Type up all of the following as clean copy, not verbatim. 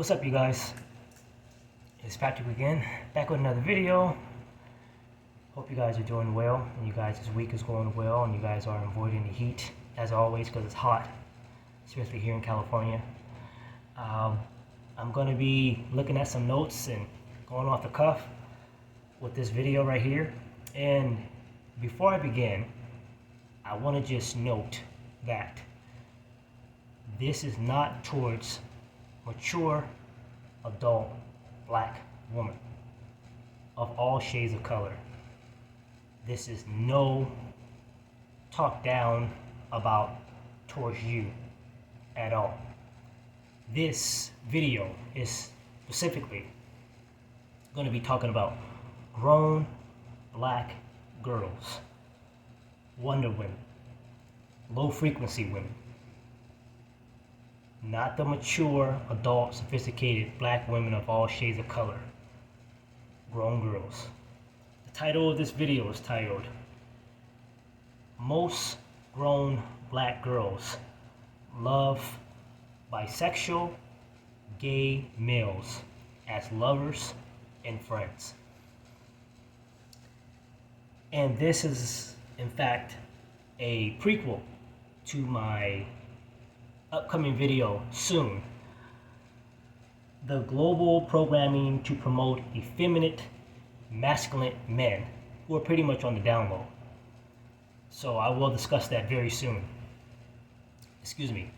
What's up, you guys? It's Patrick again, back with another video. Hope you guys are doing well and you guys' week is going well and you guys are avoiding the heat as always because it's hot, especially here in California. I'm going to be looking at some notes and going off the cuff with this video right here. And before I begin, I want to just note that this is not towards mature, adult, black woman of all shades of color. This is no talk down about towards you at all. This video is specifically going to be talking about grown black girls, Wonder Women, low frequency women. Not the mature, adult, sophisticated black women of all shades of color. Grown girls. The title of this video is titled, Most Grown Black Girls Love Bisexual Gay Males as Lovers and Friends. And this is, in fact, a prequel to my upcoming video soon, the global programming to promote effeminate, masculine men who are pretty much on the down low. So I will discuss that very soon. Excuse me.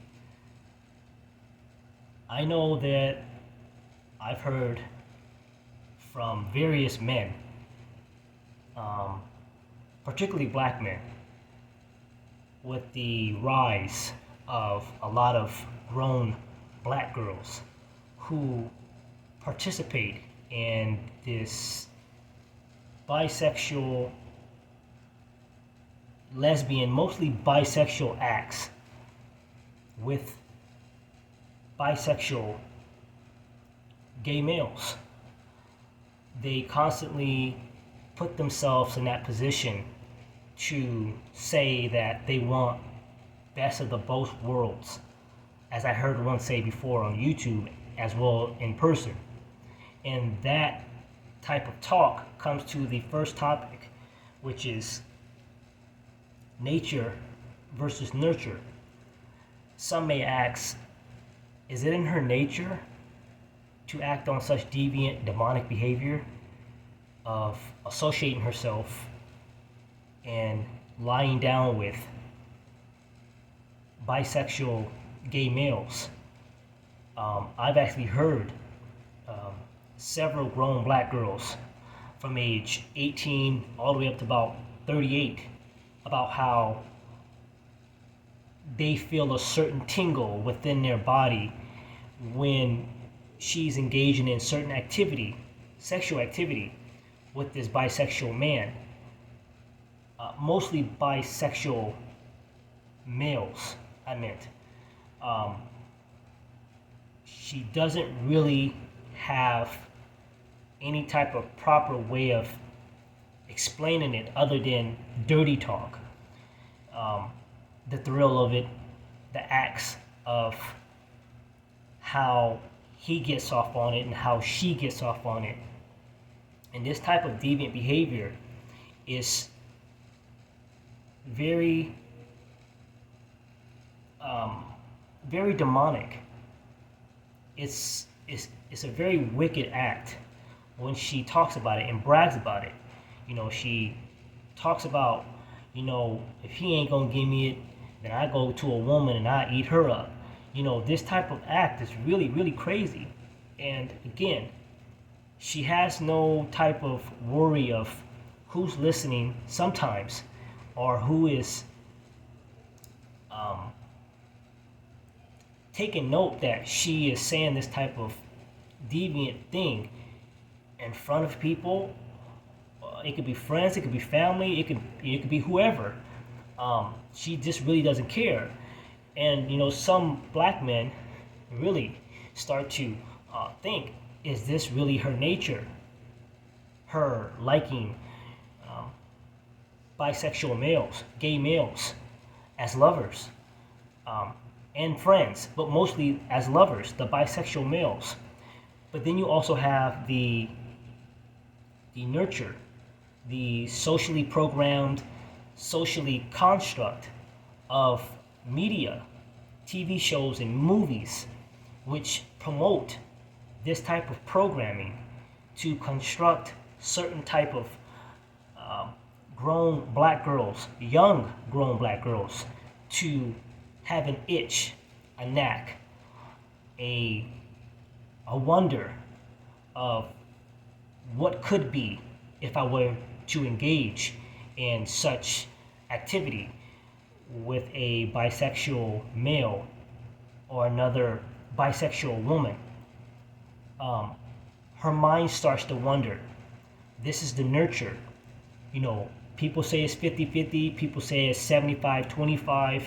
I know that I've heard from various men, particularly black men, with the rise of a lot of grown black girls who participate in this bisexual, lesbian, mostly bisexual acts with bisexual gay males. They constantly put themselves in that position to say that they want best of the both worlds, as I heard one say before on YouTube as well in person. And that type of talk comes to the first topic, which is nature versus nurture. Some may ask, is it in her nature to act on such deviant, demonic behavior of associating herself and lying down with bisexual gay males? I've actually heard several grown black girls from age 18 all the way up to about 38 about how they feel a certain tingle within their body when she's engaging in certain activity, sexual activity, with this bisexual man. Mostly bisexual males, I meant. She doesn't really have any type of proper way of explaining it other than dirty talk. The thrill of it, the acts of how he gets off on it and how she gets off on it. And this type of deviant behavior is very very demonic. It's a very wicked act when she talks about it and brags about it. You know, she talks about, if he ain't gonna give me it, then I go to a woman and I eat her up. This type of act is really, really crazy. And again, she has no type of worry of who's listening sometimes or who is taking note that she is saying this type of deviant thing in front of people. It could be friends, it could be family, it could be whoever. She just really doesn't care. And some black men really start to think, is this really her nature? Her liking bisexual males, gay males as lovers. And friends, but mostly as lovers, the bisexual males. But then you also have the nurture, the socially programmed, socially construct of media, TV shows and movies, which promote this type of programming to construct certain type of grown black girls, young grown black girls, to have an itch, a knack, a wonder of what could be if I were to engage in such activity with a bisexual male or another bisexual woman. Her mind starts to wonder. This is the nurture. People say it's 50-50, people say it's 75-25.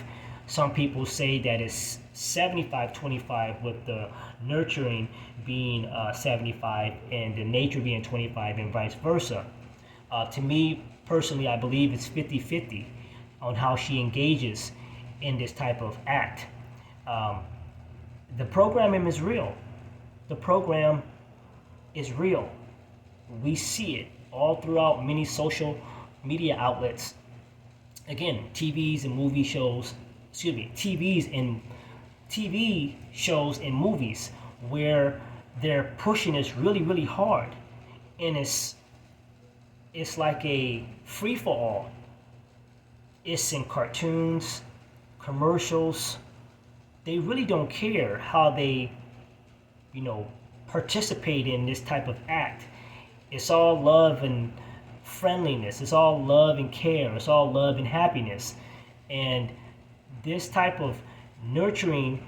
Some people say that it's 75-25 with the nurturing being 75 and the nature being 25 and vice versa. To me, personally, I believe it's 50-50 on how she engages in this type of act. The programming is real. The program is real. We see it all throughout many social media outlets. Again, TVs and movie shows, TV shows and movies where they're pushing this really, really hard. And it's like a free-for-all. It's in cartoons, commercials. They really don't care how they, participate in this type of act. It's all love and friendliness. It's all love and care. It's all love and happiness. And this type of nurturing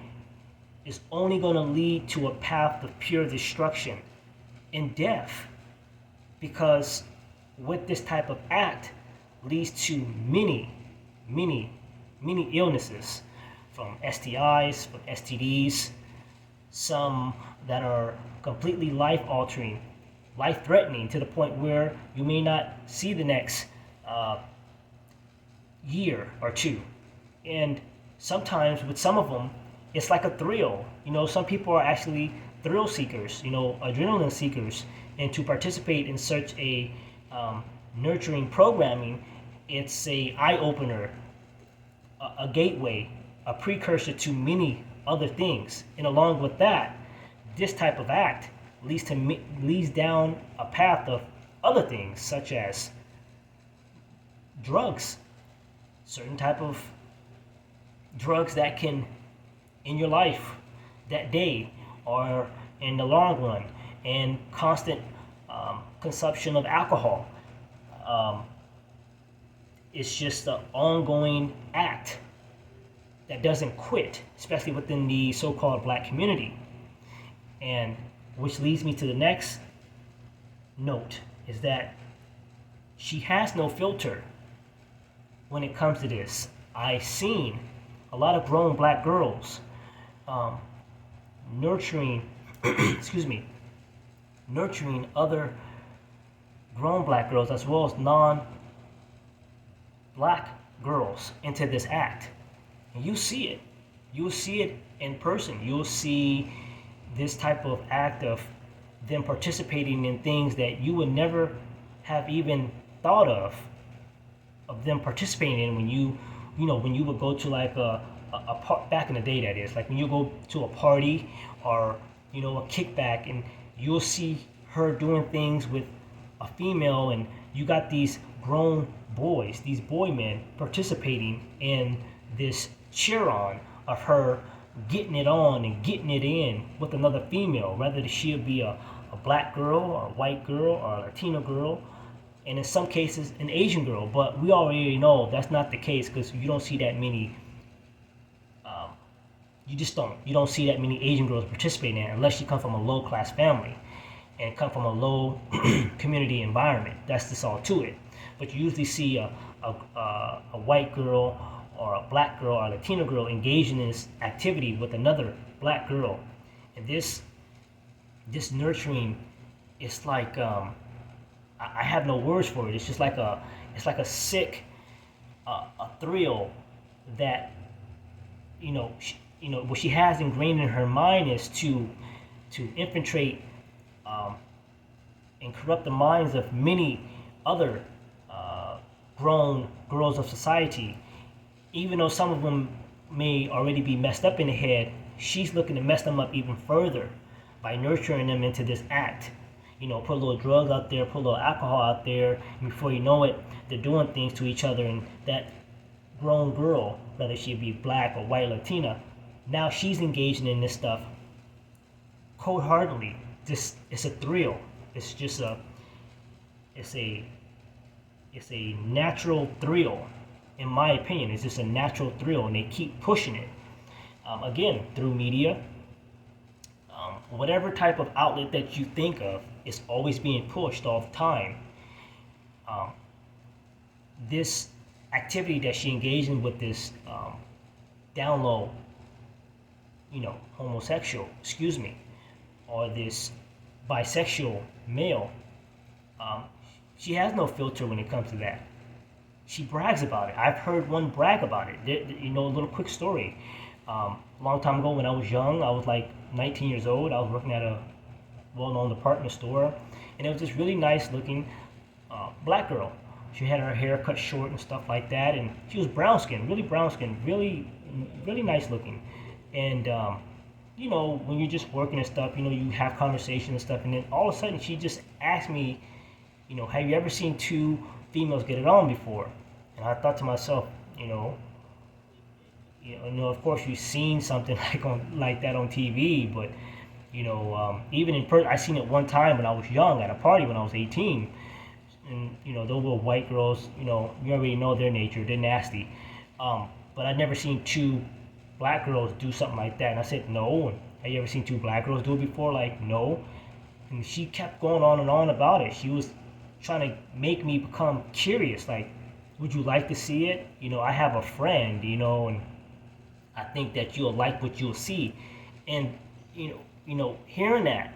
is only going to lead to a path of pure destruction and death, because with this type of act leads to many illnesses, from STIs, from STDs, some that are completely life-altering, life-threatening, to the point where you may not see the next year or two. And sometimes with some of them, it's like a thrill. Some people are actually thrill seekers, adrenaline seekers, and to participate in such a nurturing programming, it's a eye-opener, a gateway, a precursor to many other things. And along with that, this type of act leads down a path of other things, such as drugs, certain type of drugs that can, in your life that day or in the long run, and constant consumption of alcohol. It's just an ongoing act that doesn't quit, especially within the so-called black community. And which leads me to the next note, is that she has no filter when it comes to this. I've seen a lot of grown black girls nurturing nurturing other grown black girls as well as non-black girls into this act. And you see it. You'll see it in person. You'll see this type of act of them participating in things that you would never have even thought of them participating in when you would go to like a back in the day, that is, like when you go to a party or a kickback, and you'll see her doing things with a female, and you got these grown boys, these boy men participating in this cheer on of her getting it on and getting it in with another female, whether she'll be a black girl or a white girl or a Latino girl, and in some cases an Asian girl. But we already know that's not the case, because you don't see that many you don't see that many Asian girls participating in it, unless you come from a low class family and come from a low community environment. That's just all to it. But you usually see a white girl or a black girl or a Latino girl engaging in this activity with another black girl. And this nurturing, it's like I have no words for it. It's just like a sick a thrill that what she has ingrained in her mind is to infiltrate um, and corrupt the minds of many other grown girls of society. Even though some of them may already be messed up in the head, she's looking to mess them up even further by nurturing them into this act. Put a little drug out there, put a little alcohol out there, and before you know it, they're doing things to each other. And that grown girl, whether she be black or white, Latina, now she's engaging in this stuff cold-heartedly. It's a thrill. It's just it's a natural thrill. In my opinion, it's just a natural thrill, and they keep pushing it. Again, through media, whatever type of outlet that you think of, is always being pushed all the time. This activity that she engaged in with this down low, homosexual, or this bisexual male, she has no filter when it comes to that. She brags about it. I've heard one brag about it. A little quick story. A long time ago when I was young, I was like 19 years old. I was working at a well-known department store, and it was this really nice-looking black girl. She had her hair cut short and stuff like that, and she was brown skinned, really, really nice looking. And when you're just working and stuff, you have conversations and stuff, and then all of a sudden she just asked me, have you ever seen two females get it on before? And I thought to myself, of course you've seen something like that on TV, but even in person, I seen it one time when I was young at a party when I was 18. And those little white girls, you already know their nature, they're nasty. But I'd never seen two black girls do something like that. And I said, no. And have you ever seen two black girls do it before? Like, no. And she kept going on and on about it. She was trying to make me become curious. Like, would you like to see it? I have a friend, and I think that you'll like what you'll see. And, hearing that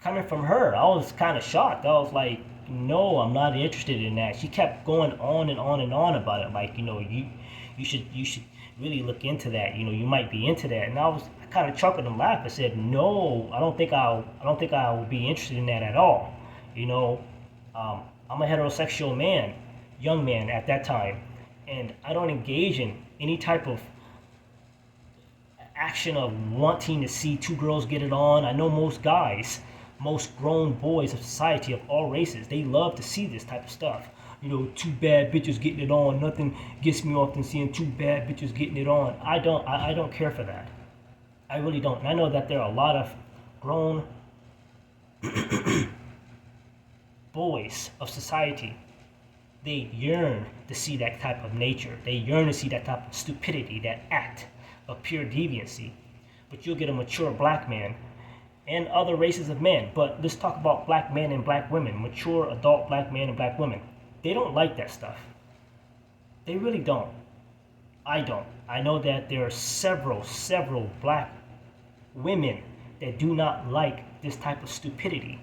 coming from her, I was kind of shocked. I was like, no, I'm not interested in that. She kept going on and on and on about it. Like, you should really look into that. You might be into that. And I kind of chuckled and laughed. I said, no, I don't think I will be interested in that at all. I'm a heterosexual man, young man at that time, and I don't engage in any type of action of wanting to see two girls get it on. I know most guys, most grown boys of society of all races, they love to see this type of stuff. Two bad bitches getting it on. Nothing gets me off than seeing two bad bitches getting it on. I don't care for that. I really don't. And I know that there are a lot of grown boys of society. They yearn to see that type of nature. They yearn to see that type of stupidity, that act of pure deviancy. But you'll get a mature black man and other races of men. But let's talk about black men and black women, mature adult black men and black women. They don't like that stuff. They really don't. I don't. I know that there are several black women that do not like this type of stupidity.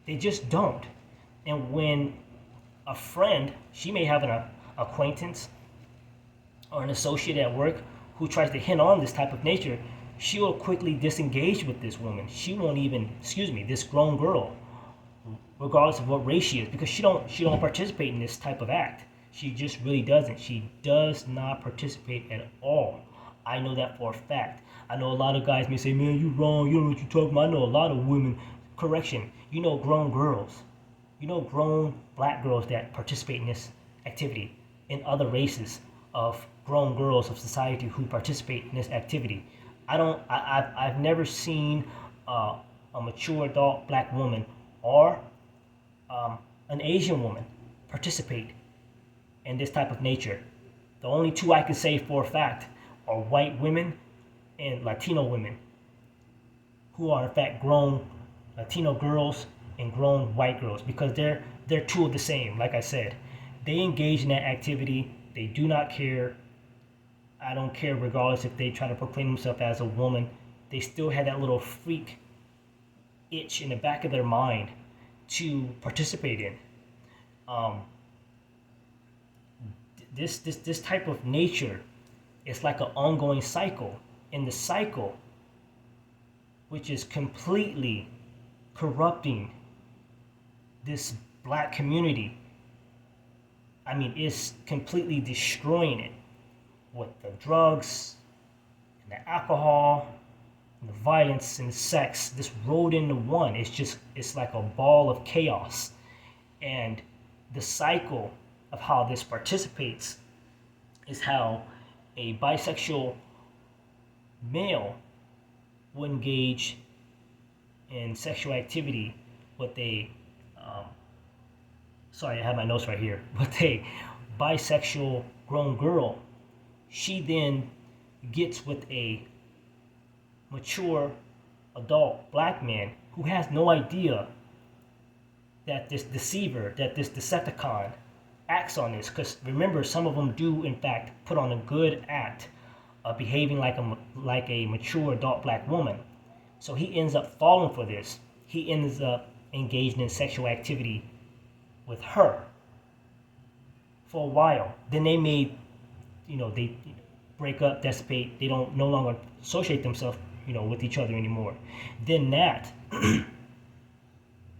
They just don't. And when a friend, she may have an acquaintance or an associate at work who tries to hint on this type of nature, she will quickly disengage with this woman. She won't even, this grown girl, regardless of what race she is, because she don't participate in this type of act. She just really doesn't. She does not participate at all. I know that for a fact. I know a lot of guys may say, man, you wrong, you don't know what you're talking about. I know a lot of women, correction, grown girls, grown black girls that participate in this activity, and other races of grown girls of society who participate in this activity. I've never seen a mature adult black woman or an Asian woman participate in this type of nature. The only two I can say for a fact are white women and Latino women, who are in fact grown Latino girls and grown white girls, because they're two of the same. Like I said, they engage in that activity. They do not care. I don't care, regardless if they try to proclaim themselves as a woman. They still have that little freak itch in the back of their mind to participate in. This type of nature is like an ongoing cycle, and the cycle, which is completely corrupting this black community. I mean, it's completely destroying it with the drugs and the alcohol and the violence and the sex, just rolled into one. It's like a ball of chaos. And the cycle of how this participates is how a bisexual male will engage in sexual activity with a sorry, I have my notes right here, with a bisexual grown girl. She then gets with a mature adult black man who has no idea that this deceiver, that this Decepticon acts on this. Because remember, some of them do in fact put on a good act of behaving like a mature adult black woman. So he ends up falling for this. He ends up engaging in sexual activity with her for a while. Then they they break up, dissipate. They don't no longer associate themselves, with each other anymore. Then that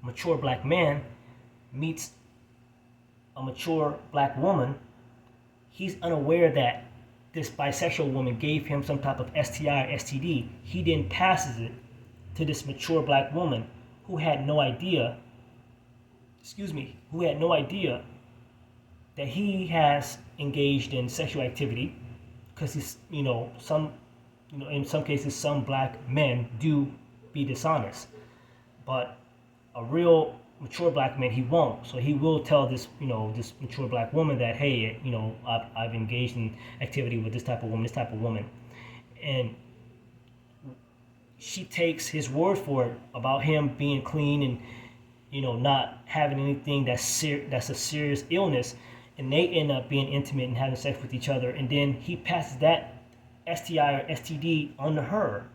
mature black man meets a mature black woman. He's unaware that this bisexual woman gave him some type of STI or STD. He then passes it to this mature black woman who had no idea that he has engaged in sexual activity, because he's, in some cases, some black men do be dishonest, but a real mature black man, he won't. So he will tell this, this mature black woman that, hey, I've engaged in activity with this type of woman, and she takes his word for it about him being clean and, not having anything that's a serious illness, and they end up being intimate and having sex with each other, and then he passes that STI or STD onto her,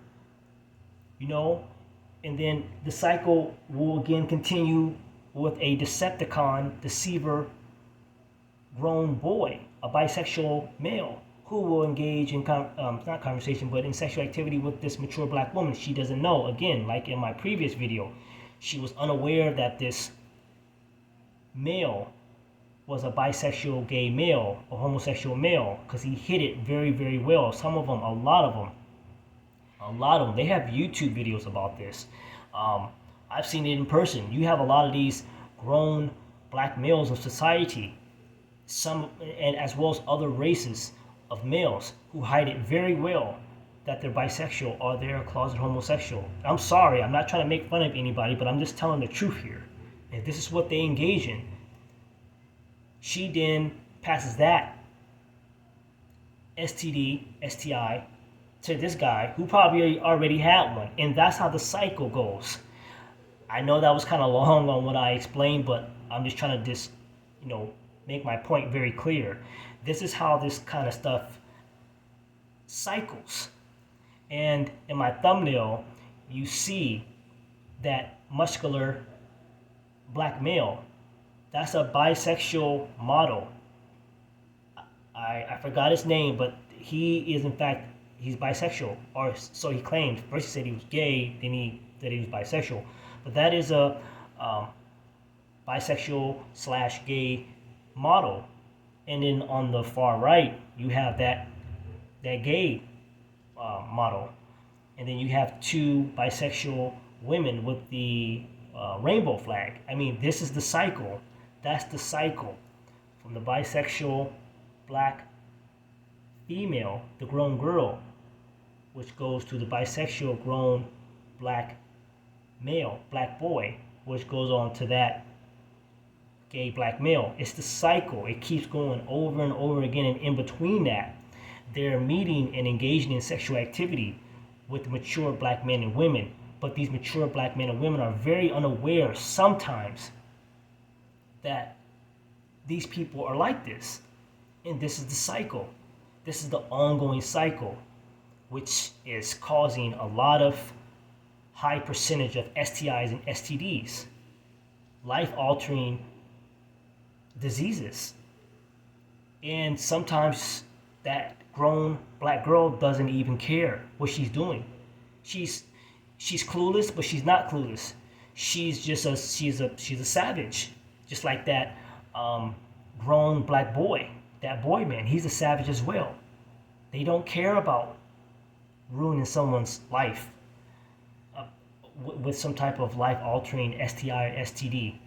and then the cycle will again continue with a Decepticon, deceiver, grown boy, a bisexual male, who will engage in not conversation, but in sexual activity with this mature black woman. She doesn't know. Again, like in my previous video, she was unaware that this male was a bisexual gay male, a homosexual male, because he hid it very, very well. Some of them, a lot of them, they have YouTube videos about this. I've seen it in person. You have a lot of these grown black males of society, some, and as well as other races of males, who hide it very well that they're bisexual or they're a closet homosexual. I'm sorry, I'm not trying to make fun of anybody, but I'm just telling the truth here. If this is what they engage in, she then passes that STD, STI to this guy who probably already had one. And that's how the cycle goes. I know that was kind of long on what I explained, but I'm just trying to make my point very clear. This is how this kind of stuff cycles. And in my thumbnail, you see that muscular black male. That's a bisexual model. I forgot his name, but he is in fact, he's bisexual, or so he claims. First he said he was gay, then he said he was bisexual. But that is a bisexual / gay model. And then on the far right, you have that gay model. And then you have two bisexual women with the rainbow flag. I mean, this is the cycle. That's the cycle. From the bisexual black female, the grown girl, which goes to the bisexual grown black male, black boy, which goes on to that gay black male. It's the cycle. It keeps going over and over again, and in between that, they're meeting and engaging in sexual activity with mature black men and women. But these mature black men and women are very unaware sometimes that these people are like this. And this is the cycle. This is the ongoing cycle, which is causing a lot of high percentage of STIs and STDs, life-altering diseases. And sometimes that grown black girl doesn't even care what she's doing. She's clueless, but she's not clueless. she's a savage, just like that grown black boy, that boy man. He's a savage as well. They don't care about ruining someone's life with some type of life-altering STI or STD.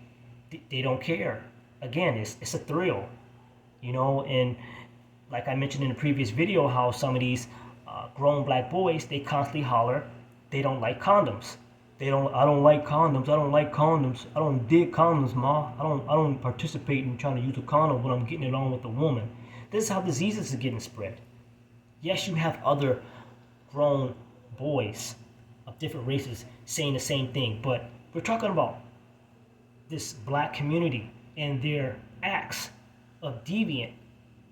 They don't care. Again, it's a thrill, and like I mentioned in the previous video, how some of these grown black boys, they constantly holler they don't like condoms. I don't like condoms. I don't like condoms. I don't dig condoms, ma. I don't participate in trying to use a condom when I'm getting it on with a woman. This is how diseases are getting spread. Yes, you have other grown boys of different races saying the same thing, but we're talking about this black community and their acts of deviant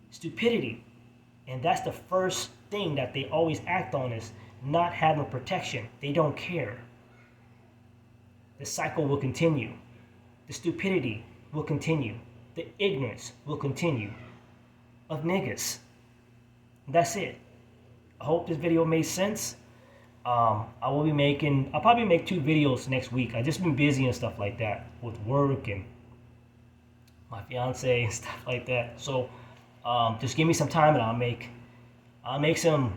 stupidity. And that's the first thing that they always act on, is not having protection. They don't care. The cycle will continue. The stupidity will continue. The ignorance will continue of niggas. That's it. I hope this video made sense. I'll probably make 2 videos next week. I just been busy and stuff like that with work and my fiance and stuff like that. So just give me some time and I'll make some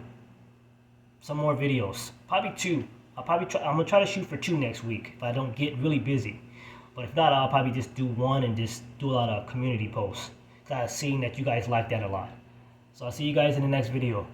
more videos. Probably 2. I'm gonna try to shoot for 2 next week if I don't get really busy. But if not, I'll probably just do 1 and just do a lot of community posts. 'Cause I've seen that you guys like that a lot. So I'll see you guys in the next video.